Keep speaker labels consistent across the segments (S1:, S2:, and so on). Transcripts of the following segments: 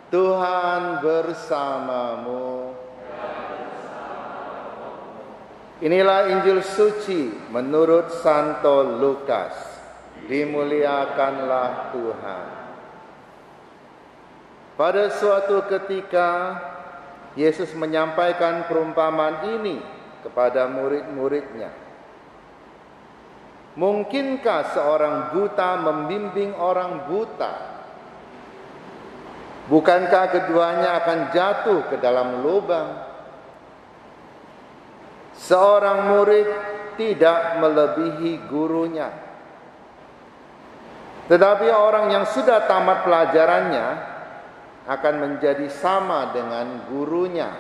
S1: Tuhan bersamamu. Inilah Injil suci menurut Santo Lukas. Dimuliakanlah Tuhan. Pada suatu ketika, Yesus menyampaikan perumpamaan ini kepada murid-muridnya. Mungkinkah seorang buta membimbing orang buta? Bukankah keduanya akan jatuh ke dalam lubang? Seorang murid tidak melebihi gurunya. Tetapi orang yang sudah tamat pelajarannya akan menjadi sama dengan gurunya.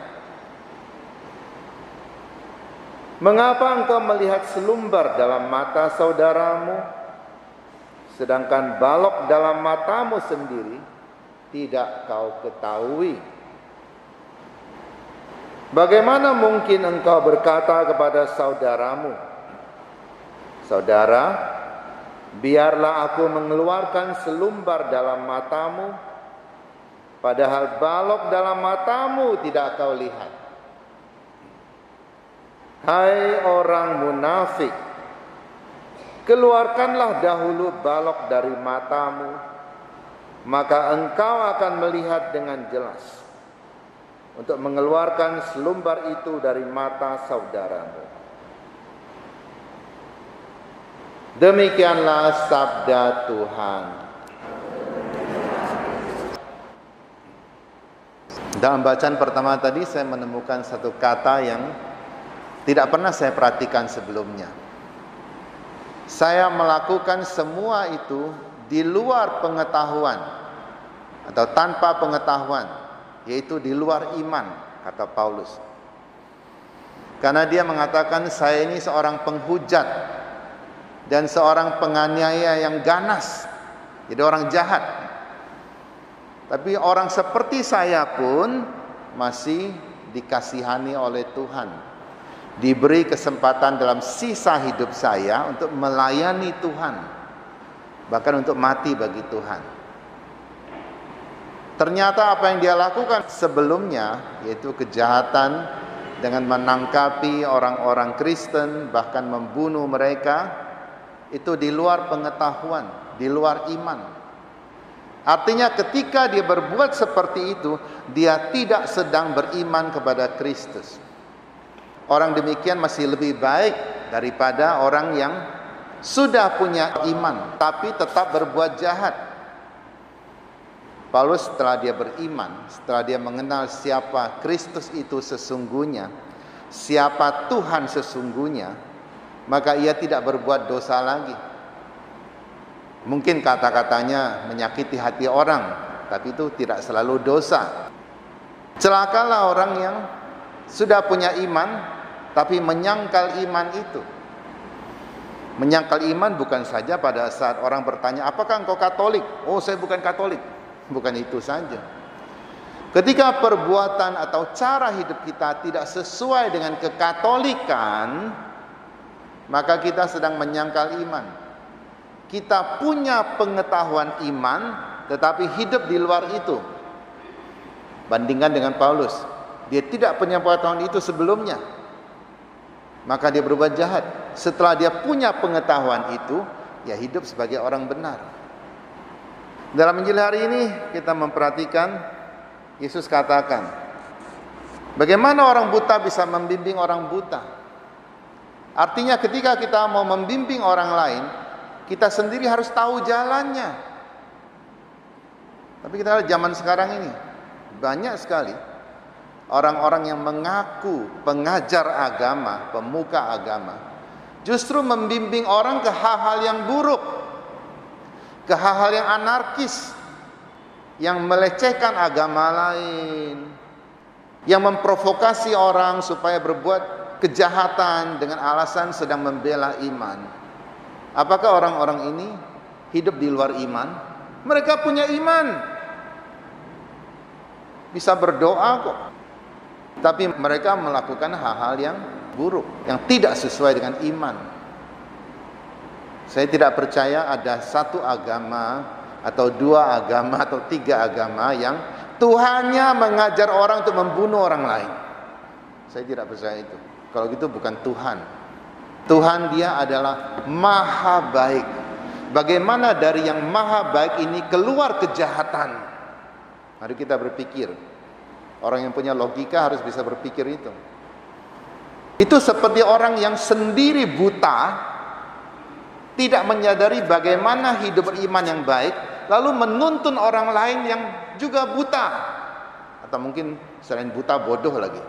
S1: Mengapa engkau melihat selumbar dalam mata saudaramu, sedangkan balok dalam matamu sendiri tidak kau ketahui? Bagaimana mungkin engkau berkata kepada saudaramu, "Saudara, biarlah aku mengeluarkan selumbar dalam matamu," padahal balok dalam matamu tidak kau lihat? Hai orang munafik, keluarkanlah dahulu balok dari matamu, maka engkau akan melihat dengan jelas untuk mengeluarkan selumbar itu dari mata saudaramu. Demikianlah sabda Tuhan. Dalam bacaan pertama tadi saya menemukan satu kata yang tidak pernah saya perhatikan sebelumnya. Saya melakukan semua itu di luar pengetahuan atau tanpa pengetahuan, yaitu di luar iman, kata Paulus. Karena dia mengatakan, saya ini seorang penghujat dan seorang penganiaya yang ganas, jadi orang jahat. Tapi orang seperti saya pun masih dikasihani oleh Tuhan, diberi kesempatan dalam sisa hidup saya untuk melayani Tuhan, bahkan untuk mati bagi Tuhan. Ternyata apa yang dia lakukan sebelumnya, yaitu kejahatan dengan menangkapi orang-orang Kristen, bahkan membunuh mereka, itu di luar pengetahuan, di luar iman. Artinya ketika dia berbuat seperti itu, dia tidak sedang beriman kepada Kristus. Orang demikian masih lebih baik daripada orang yang sudah punya iman tapi tetap berbuat jahat. Paulus setelah dia beriman, setelah dia mengenal siapa Kristus itu sesungguhnya, siapa Tuhan sesungguhnya, maka ia tidak berbuat dosa lagi. Mungkin kata-katanya menyakiti hati orang, tapi itu tidak selalu dosa. Celakalah orang yang sudah punya iman tapi menyangkal iman itu. Menyangkal iman bukan saja pada saat orang bertanya, apakah engkau Katolik? Oh, saya bukan Katolik. Bukan itu saja. Ketika perbuatan atau cara hidup kita tidak sesuai dengan kekatolikan, maka kita sedang menyangkal iman. Kita punya pengetahuan iman, tetapi hidup di luar itu. Bandingkan dengan Paulus, dia tidak punya pengetahuan itu sebelumnya, maka dia berbuat jahat. Setelah dia punya pengetahuan itu, ya hidup sebagai orang benar. Dalam Injil hari ini kita memperhatikan Yesus katakan, bagaimana orang buta bisa membimbing orang buta? Artinya ketika kita mau membimbing orang lain, kita sendiri harus tahu jalannya. Tapi kita lihat zaman sekarang ini, banyak sekali orang-orang yang mengaku pengajar agama, pemuka agama, justru membimbing orang ke hal-hal yang buruk, ke hal-hal yang anarkis, yang melecehkan agama lain, yang memprovokasi orang supaya berbuat kejahatan dengan alasan sedang membela iman. Apakah orang-orang ini hidup di luar iman? Mereka punya iman, bisa berdoa kok, tapi mereka melakukan hal-hal yang buruk, yang tidak sesuai dengan iman. Saya tidak percaya ada satu agama atau dua agama atau tiga agama yang Tuhannya mengajar orang untuk membunuh orang lain. Saya tidak percaya itu. Kalau gitu bukan Tuhan. Tuhan dia adalah maha baik. Bagaimana dari yang maha baik ini keluar kejahatan? Mari kita berpikir. Orang yang punya logika harus bisa berpikir itu. Itu seperti orang yang sendiri buta, tidak menyadari bagaimana hidup beriman yang baik, lalu menuntun orang lain yang juga buta. Atau mungkin selain buta, bodoh lagi.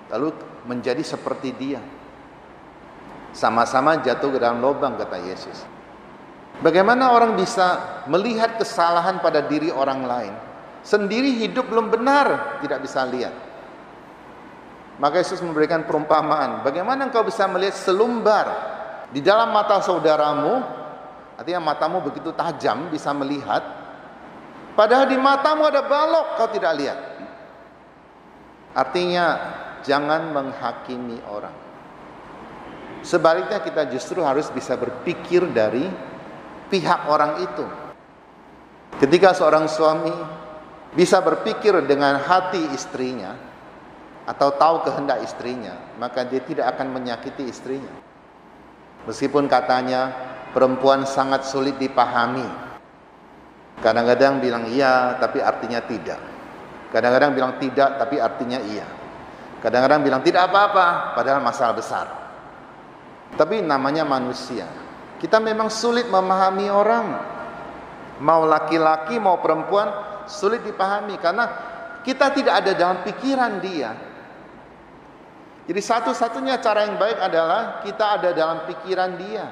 S1: Lalu menjadi seperti dia. Sama-sama jatuh ke dalam lubang, kata Yesus. Bagaimana orang bisa melihat kesalahan pada diri orang lain, sendiri hidup belum benar, tidak bisa lihat. Maka Yesus memberikan perumpamaan. Bagaimana engkau bisa melihat selumbar di dalam mata saudaramu, artinya matamu begitu tajam bisa melihat, padahal di matamu ada balok, kau tidak lihat. Artinya jangan menghakimi orang. Sebaliknya kita justru harus bisa berpikir dari pihak orang itu. Ketika seorang suami bisa berpikir dengan hati istrinya atau tahu kehendak istrinya, maka dia tidak akan menyakiti istrinya. Meskipun katanya perempuan sangat sulit dipahami. Kadang-kadang bilang iya tapi artinya tidak. Kadang-kadang bilang tidak tapi artinya iya. Kadang-kadang bilang tidak apa-apa padahal masalah besar. Tapi namanya manusia. Kita memang sulit memahami orang. Mau laki-laki mau perempuan sulit dipahami karena kita tidak ada dalam pikiran dia. Jadi satu-satunya cara yang baik adalah kita ada dalam pikiran dia.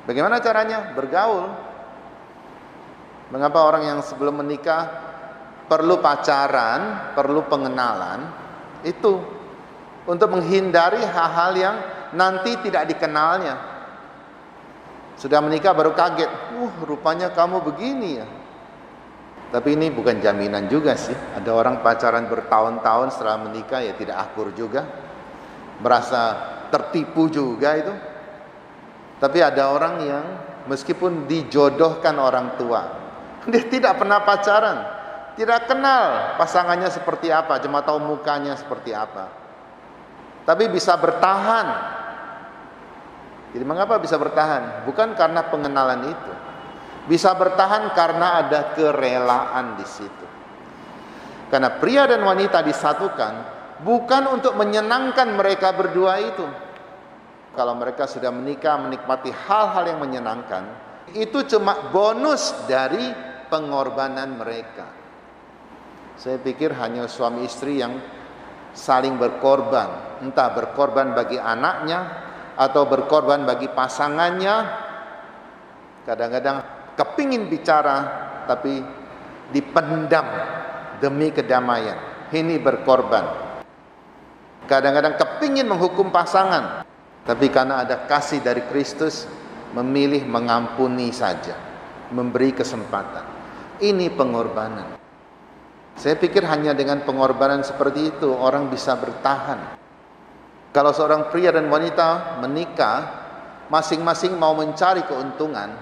S1: Bagaimana caranya? Bergaul. Mengapa orang yang sebelum menikah perlu pacaran, perlu pengenalan? Itu untuk menghindari hal-hal yang nanti tidak dikenalnya. Sudah menikah baru kaget, rupanya kamu begini ya. Tapi ini bukan jaminan juga sih. Ada orang pacaran bertahun-tahun setelah menikah ya tidak akur juga. Merasa tertipu juga itu. Tapi ada orang yang meskipun dijodohkan orang tua, dia tidak pernah pacaran, tidak kenal pasangannya seperti apa, cuma tahu mukanya seperti apa. Tapi bisa bertahan. Jadi mengapa bisa bertahan? Bukan karena pengenalan itu. Bisa bertahan karena ada kerelaan di situ. Karena pria dan wanita disatukan bukan untuk menyenangkan mereka berdua itu. Kalau mereka sudah menikah menikmati hal-hal yang menyenangkan, itu cuma bonus dari pengorbanan mereka. Saya pikir hanya suami istri yang saling berkorban, entah berkorban bagi anaknya atau berkorban bagi pasangannya. Kadang-kadang kepingin bicara tapi dipendam demi kedamaian. Ini berkorban. Kadang-kadang kepingin menghukum pasangan, tapi karena ada kasih dari Kristus memilih mengampuni saja, memberi kesempatan. Ini pengorbanan. Saya pikir hanya dengan pengorbanan seperti itu orang bisa bertahan. Kalau seorang pria dan wanita menikah, masing-masing mau mencari keuntungan,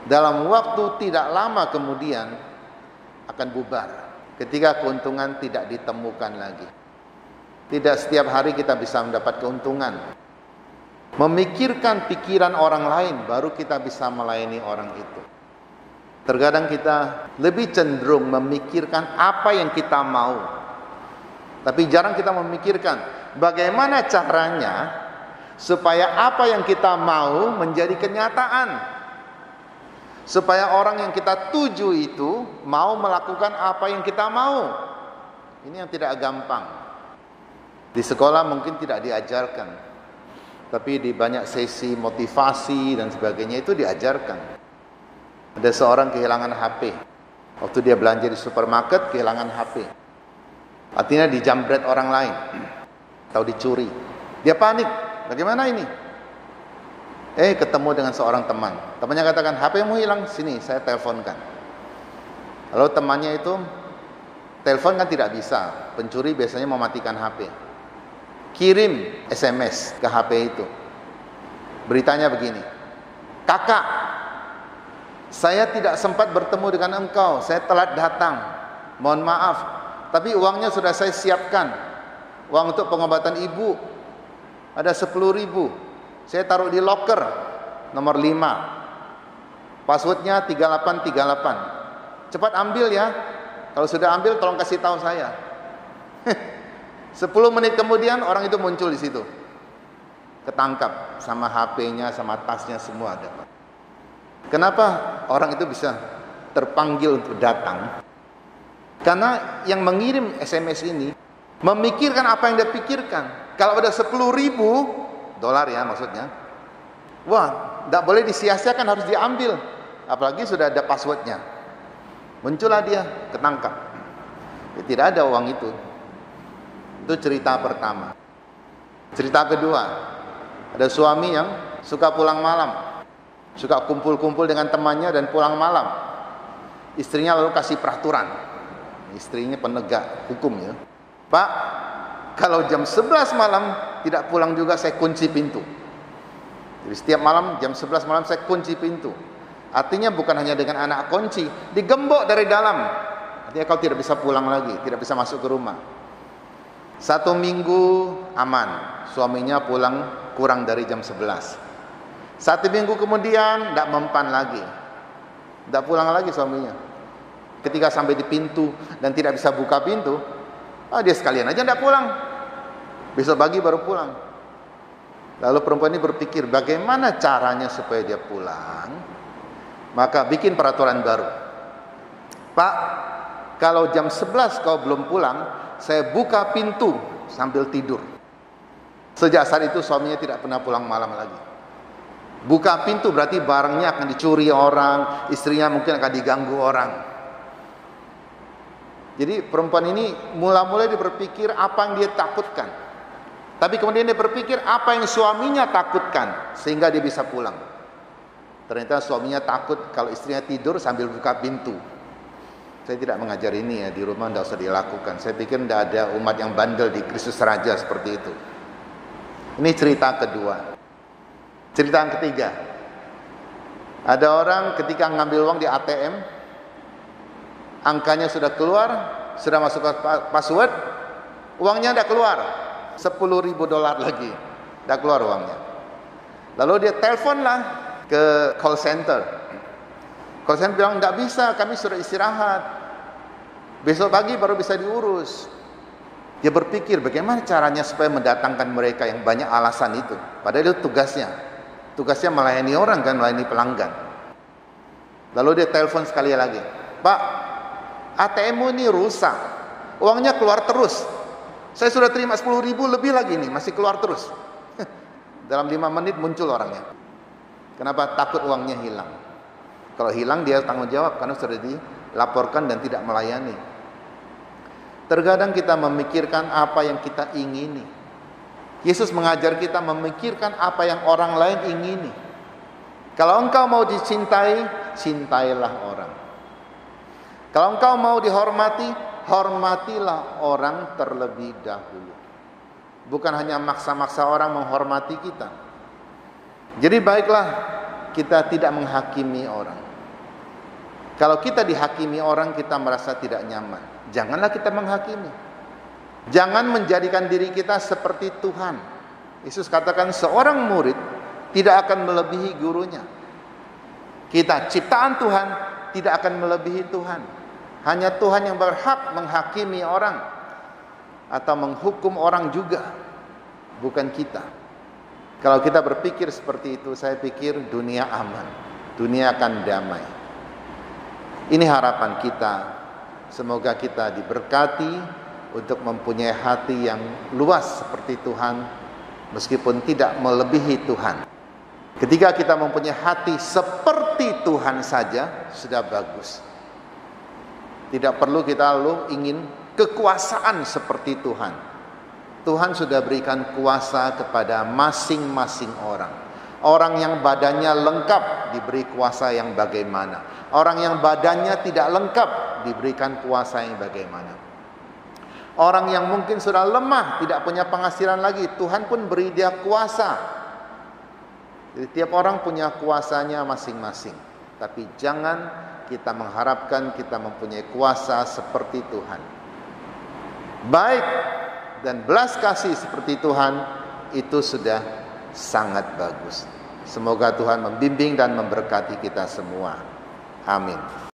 S1: dalam waktu tidak lama kemudian akan bubar ketika keuntungan tidak ditemukan lagi. Tidak setiap hari kita bisa mendapat keuntungan. Memikirkan pikiran orang lain baru kita bisa melayani orang itu. Terkadang kita lebih cenderung memikirkan apa yang kita mau, tapi jarang kita memikirkan bagaimana caranya supaya apa yang kita mau menjadi kenyataan. Supaya orang yang kita tuju itu mau melakukan apa yang kita mau. Ini yang tidak gampang. Di sekolah mungkin tidak diajarkan, tapi di banyak sesi motivasi dan sebagainya itu diajarkan. Ada seorang kehilangan HP. Waktu dia belanja di supermarket kehilangan HP. Artinya dijamret orang lain atau dicuri. Dia panik. Bagaimana ini? Ketemu dengan seorang teman. Temannya katakan, HP-mu hilang, sini saya teleponkan. Lalu temannya itu telepon kan tidak bisa. Pencuri biasanya mematikan HP. Kirim SMS ke HP itu. Beritanya begini. Kakak, Saya tidak sempat bertemu dengan engkau, saya telat datang, mohon maaf. Tapi uangnya sudah saya siapkan. Uang untuk pengobatan ibu ada 10.000. Saya taruh di locker nomor 5. Passwordnya 3838. Cepat ambil ya. Kalau sudah ambil tolong kasih tahu saya. 10 menit kemudian orang itu muncul di situ. Ketangkap sama HP-nya, sama tasnya semua ada. Kenapa orang itu bisa terpanggil untuk datang? Karena yang mengirim SMS ini memikirkan apa yang dia pikirkan. Kalau ada 10.000 dolar ya maksudnya, wah, tidak boleh disia-siakan, harus diambil. Apalagi sudah ada passwordnya. Muncullah dia, ketangkap. Ya, tidak ada uang itu. Itu cerita pertama. Cerita kedua, ada suami yang suka pulang malam, suka kumpul-kumpul dengan temannya dan pulang malam. Istrinya lalu kasih peraturan. Istrinya penegak hukum ya. Pak, kalau jam 11 malam tidak pulang juga saya kunci pintu. Jadi setiap malam jam 11 malam saya kunci pintu. Artinya bukan hanya dengan anak kunci, digembok dari dalam. Artinya kau tidak bisa pulang lagi, tidak bisa masuk ke rumah. 1 minggu aman, suaminya pulang kurang dari jam 11. 1 minggu kemudian tidak mempan lagi, tidak pulang lagi suaminya. Ketika sampai di pintu dan tidak bisa buka pintu, dia sekalian aja tidak pulang. Besok pagi baru pulang. Lalu perempuan ini berpikir bagaimana caranya supaya dia pulang. Maka bikin peraturan baru. Pak, kalau jam 11 kau belum pulang, saya buka pintu sambil tidur. Sejak saat itu suaminya tidak pernah pulang malam lagi. Buka pintu berarti barangnya akan dicuri orang, istrinya mungkin akan diganggu orang. Jadi perempuan ini mula-mula dia berpikir apa yang dia takutkan. Tapi kemudian dia berpikir apa yang suaminya takutkan sehingga dia bisa pulang. Ternyata suaminya takut kalau istrinya tidur sambil buka pintu. Saya tidak mengajar ini ya, di rumah tidak usah dilakukan. Saya pikir tidak ada umat yang bandel di Kristus Raja seperti itu. Ini cerita kedua. Cerita yang ketiga. Ada orang ketika ngambil uang di ATM, angkanya sudah keluar, sudah masuk ke password, uangnya tidak keluar. 10.000 dolar lagi, tidak keluar uangnya. Lalu dia teleponlah ke call center. Call center bilang tidak bisa, kami sudah istirahat. Besok pagi baru bisa diurus. Dia berpikir bagaimana caranya supaya mendatangkan mereka yang banyak alasan itu. Padahal itu tugasnya. Tugasnya melayani orang kan, melayani pelanggan. Lalu dia telepon sekali lagi. Pak, ATM-mu ini rusak. Uangnya keluar terus. Saya sudah terima 10.000 lebih lagi nih, masih keluar terus. Dalam 5 menit muncul orangnya. Kenapa? Takut uangnya hilang. Kalau hilang dia tanggung jawab karena sudah dilaporkan dan tidak melayani. Terkadang kita memikirkan apa yang kita ingini. Yesus mengajar kita memikirkan apa yang orang lain ingini. Kalau engkau mau dicintai, cintailah orang. Kalau engkau mau dihormati, hormatilah orang terlebih dahulu. Bukan hanya maksa-maksa orang menghormati kita. Jadi baiklah kita tidak menghakimi orang. Kalau kita dihakimi orang, kita merasa tidak nyaman. Janganlah kita menghakimi. Jangan menjadikan diri kita seperti Tuhan. Yesus katakan seorang murid tidak akan melebihi gurunya. Kita ciptaan Tuhan tidak akan melebihi Tuhan. Hanya Tuhan yang berhak menghakimi orang atau menghukum orang juga, bukan kita. Kalau kita berpikir seperti itu, saya pikir dunia aman, dunia akan damai. Ini harapan kita. Semoga kita diberkati untuk mempunyai hati yang luas seperti Tuhan, meskipun tidak melebihi Tuhan. Ketika kita mempunyai hati seperti Tuhan saja, sudah bagus. Tidak perlu kita lalu ingin kekuasaan seperti Tuhan. Tuhan sudah berikan kuasa kepada masing-masing orang. Orang yang badannya lengkap diberi kuasa yang bagaimana. Orang yang badannya tidak lengkap diberikan kuasa yang bagaimana. Orang yang mungkin sudah lemah, tidak punya penghasilan lagi, Tuhan pun beri dia kuasa. Jadi tiap orang punya kuasanya masing-masing. tapi jangan kita mengharapkan kita mempunyai kuasa seperti Tuhan. Baik dan belas kasih seperti Tuhan itu sudah sangat bagus. Semoga Tuhan membimbing dan memberkati kita semua. Amin.